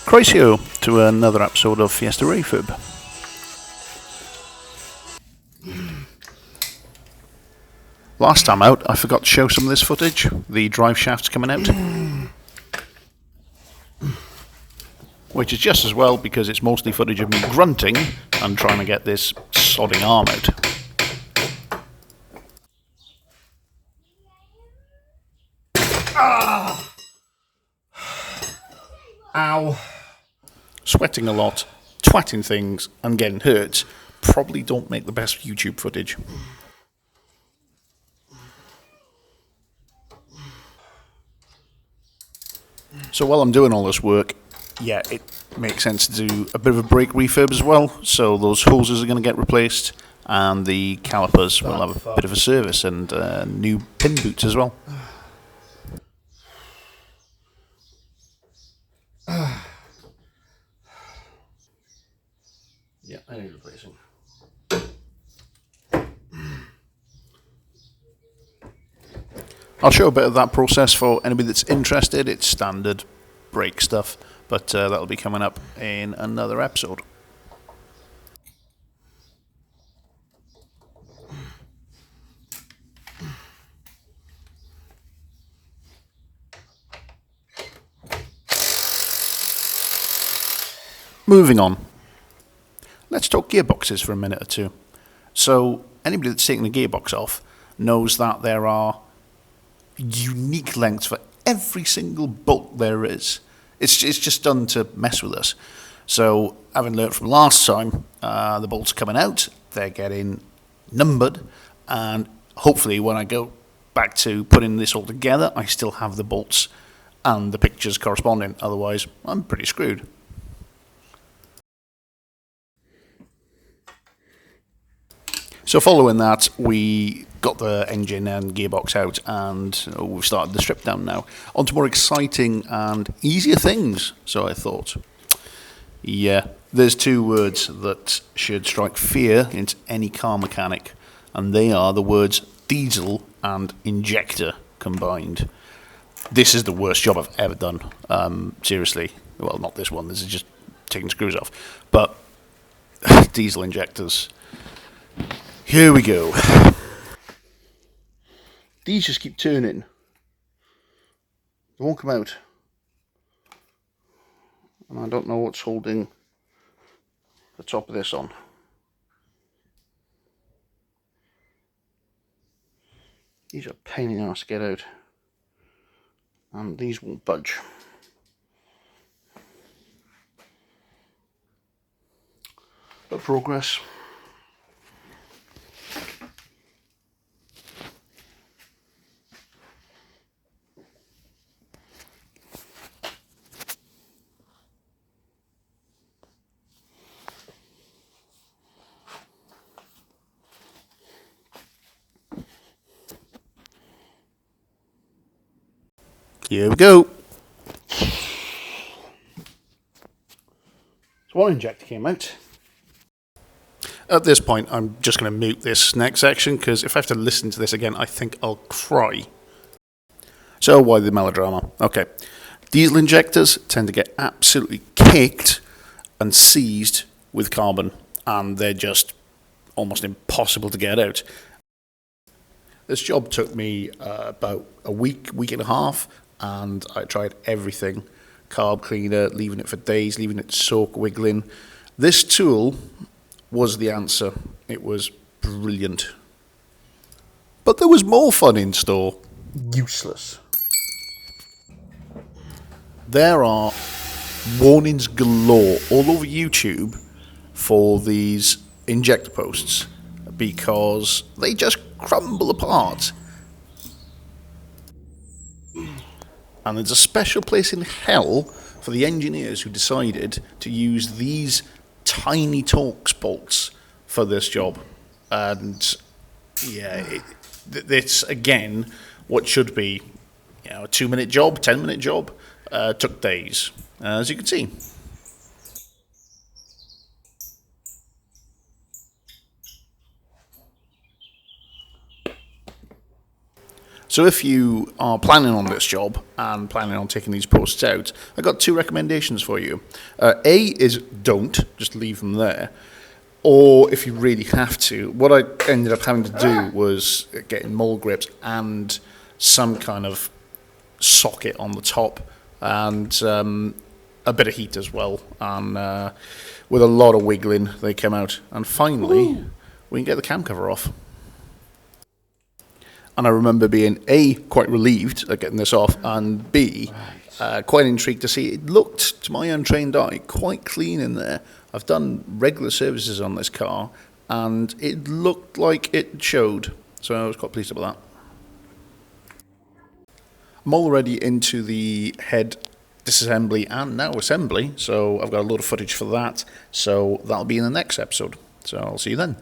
Cracio to another episode of Fiesta Refurb. Last time out, I forgot to show some of this footage. The drive shaft's coming out. Which is just as well because it's mostly footage of me grunting and trying to get this sodding arm out. Ow. Sweating a lot, twatting things, and getting hurt probably don't make the best YouTube footage. So while I'm doing all this work, yeah, it makes sense to do a bit of a brake refurb as well. So those hoses are going to get replaced, and the calipers will have a bit of a service, and new pin boots as well. Yeah, I need replacing. I'll show a bit of that process for anybody that's interested. It's standard brake stuff, but that'll be coming up in another episode. Moving on. Let's talk gearboxes for a minute or two. So, anybody that's taken the gearbox off knows that there are unique lengths for every single bolt there is. It's just done to mess with us. So, having learnt from last time, the bolts are coming out, they're getting numbered, and hopefully when I go back to putting this all together, I still have the bolts and the pictures corresponding. Otherwise, I'm pretty screwed. So following that, we got the engine and gearbox out, and we've started the strip down now. On to more exciting and easier things, so I thought. Yeah, there's two words that should strike fear into any car mechanic, and they are the words diesel and injector combined. This is the worst job I've ever done, seriously. Well, not this one, this is just taking screws off. But diesel injectors. Here we go. These just keep turning. They won't come out. And I don't know what's holding the top of this on. These are a pain in the ass to get out. And these won't budge. But progress. Here we go. So one injector came out. At this point, I'm just going to mute this next section, because if I have to listen to this again, I think I'll cry. So why the melodrama? Okay. Diesel injectors tend to get absolutely caked and seized with carbon, and they're just almost impossible to get out. This job took me about a week and a half, and I tried everything. Carb cleaner, leaving it for days, leaving it soak, wiggling. This tool was the answer. It was brilliant. But there was more fun in store. Useless. There are warnings galore all over YouTube for these injector posts because they just crumble apart. And there's a special place in hell for the engineers who decided to use these tiny Torx bolts for this job. And yeah, it's again what should be, a 2-minute job, 10-minute job, took days, as you can see. So if you are planning on this job and planning on taking these posts out, I got 2 recommendations for you. A is don't, just leave them there. Or if you really have to, what I ended up having to do was getting mold grips and some kind of socket on the top and a bit of heat as well. And with a lot of wiggling, they came out. And finally, we can get the cam cover off. And I remember being A, quite relieved at getting this off, and B, quite intrigued to see it looked, to my untrained eye, quite clean in there. I've done regular services on this car, and it looked like it showed. So I was quite pleased about that. I'm already into the head disassembly and now assembly, so I've got a lot of footage for that. So that'll be in the next episode. So I'll see you then.